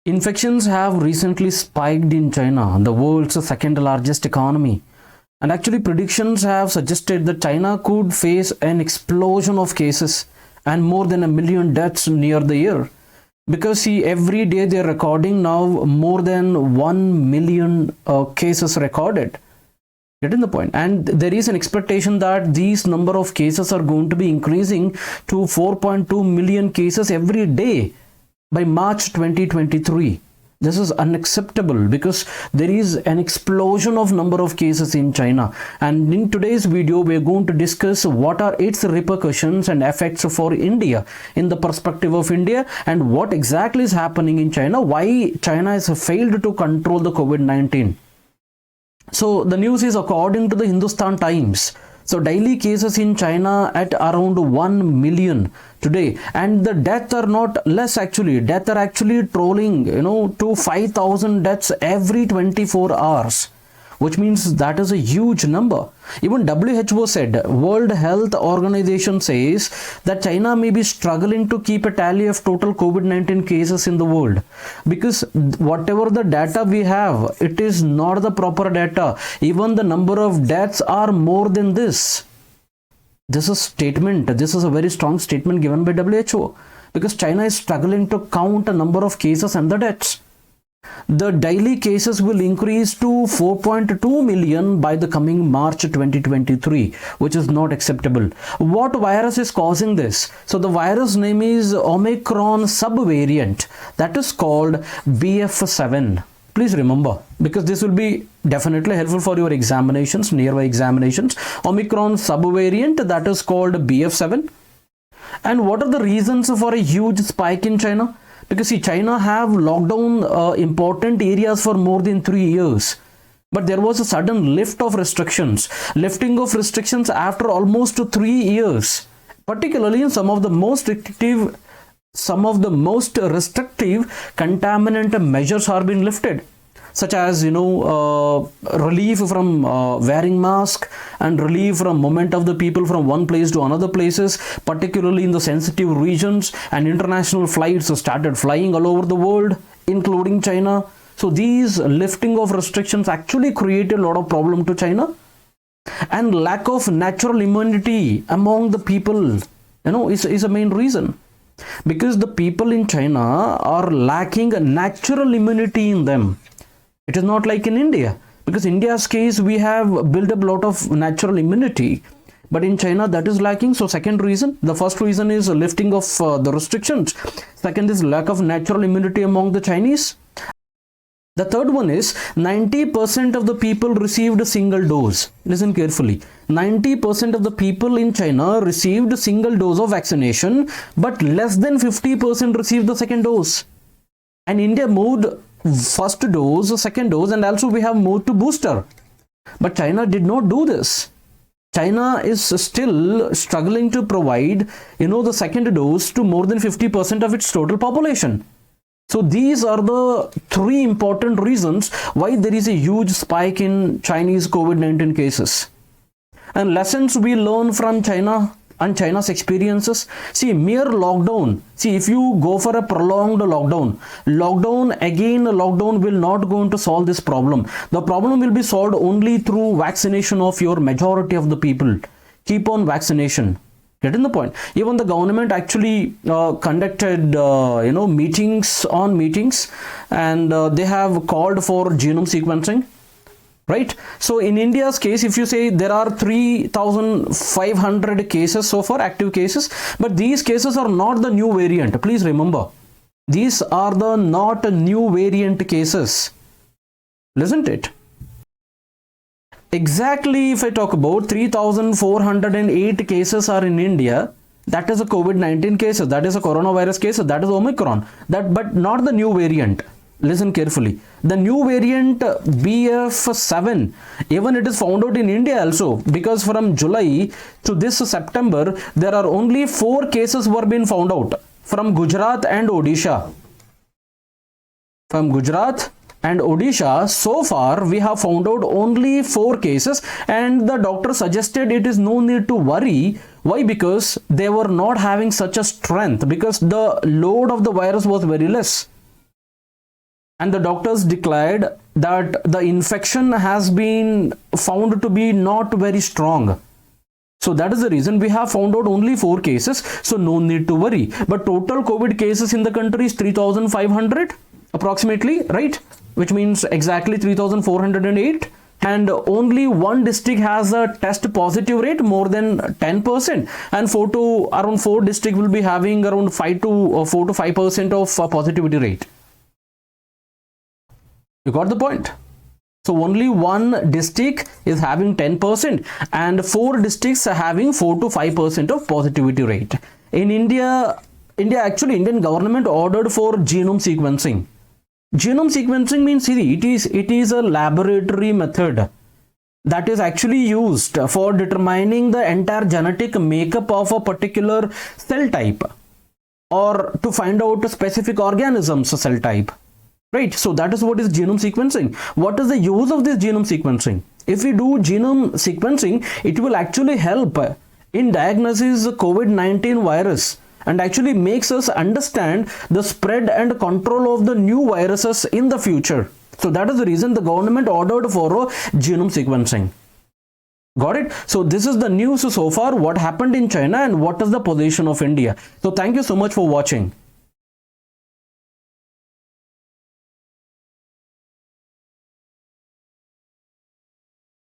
Infections have recently spiked in China, the world's second largest economy. And actually, predictions have suggested that China could face an explosion of cases and more than 1 million deaths near the year. Because, see, every day they're recording now more than 1 million cases recorded. Getting the point? And there is an expectation that these number of cases are going to be increasing to 4.2 million cases every day by March 2023. This is unacceptable because there is an explosion of number of cases in China. And in today's video, we're going to discuss what are its repercussions and effects for India in the perspective of India, and what exactly is happening in China, why China has failed to control the COVID-19. So the news is according to the Hindustan Times. So daily cases in China at around 1 million today, and the deaths are not less actually. Deaths are actually trolling, to 5,000 deaths every 24 hours, which means that is a huge number. Even WHO said, World Health Organization says that China may be struggling to keep a tally of total COVID-19 cases in the world, because whatever the data we have, it is not the proper data. Even the number of deaths are more than this. This is a very strong statement given by WHO, because China is struggling to count a number of cases and the deaths. The daily cases will increase to 4.2 million by the coming March 2023, which is not acceptable. What virus is causing this? So the virus name is Omicron subvariant, that is called BF7. Please remember, because this will be definitely helpful for your examinations, nearby examinations. Omicron subvariant, that is called BF7. And what are the reasons for a huge spike in China? Because see, China have locked down important areas for more than 3 years. But there was a sudden lifting of restrictions after almost 3 years. Particularly in some of the most restrictive contaminant measures are being lifted, such as relief from wearing mask and relief from movement of the people from one place to another places, particularly in the sensitive regions, and international flights started flying all over the world, including China. So these lifting of restrictions actually created a lot of problem to China. And lack of natural immunity among the people is a main reason, because the people in China are lacking natural immunity in them. It is not like in India, because India's case, we have built up a lot of natural immunity, but in China that is lacking. So second reason, the first reason is lifting of the restrictions. Second is lack of natural immunity among the Chinese. The third one is 90% of the people received a single dose. Listen carefully. 90% of the people in China received a single dose of vaccination, but less than 50% received the second dose. And India moved first dose, second dose, and also we have moved to booster. But China did not do this. China is still struggling to provide, the second dose to more than 50% of its total population. So these are the 3 important reasons why there is a huge spike in Chinese COVID-19 cases. And lessons we learn from China and China's experiences. See, mere lockdown. See, if you go for a prolonged lockdown will not going to solve this problem. The problem will be solved only through vaccination of your majority of the people. Keep on vaccination. Getting the point? Even the government actually conducted, meetings, and they have called for genome sequencing. Right? So in India's case, if you say there are 3,500 cases so far, active cases, but these cases are not the new variant. Please remember, these are the not new variant cases. Isn't it? Exactly, if I talk about 3,408 cases are in India, that is a COVID-19 cases, that is a coronavirus cases, that is Omicron, but not the new variant. Listen carefully. The new variant BF7, even it is found out in India also, because from July to this September, there are only 4 cases were being found out from Gujarat and Odisha. So far we have found out only 4 cases, and the doctor suggested it is no need to worry. Why? Because they were not having such a strength, because the load of the virus was very less. and the doctors declared that the infection has been found to be not very strong. So that is the reason we have found out only 4 cases, so no need to worry. But total COVID cases in the country is 3,500 approximately, right? Which means exactly 3,408. And only one district has a test positive rate more than 10%, and around 4 district will be having around 4 to 5% of positivity rate. You got the point? So only one district is having 10% and 4 districts are having 4 to 5% of positivity rate. In India, Indian government ordered for genome sequencing. Genome sequencing means, see, it is a laboratory method that is actually used for determining the entire genetic makeup of a particular cell type, or to find out a specific organism's cell type. Right, so that is what is genome sequencing. What is the use of this genome sequencing? If we do genome sequencing, it will actually help in diagnosis the COVID-19 virus and actually makes us understand the spread and control of the new viruses in the future. So that is the reason the government ordered for genome sequencing. Got it? So this is the news so far, what happened in China and what is the position of India. So thank you so much for watching.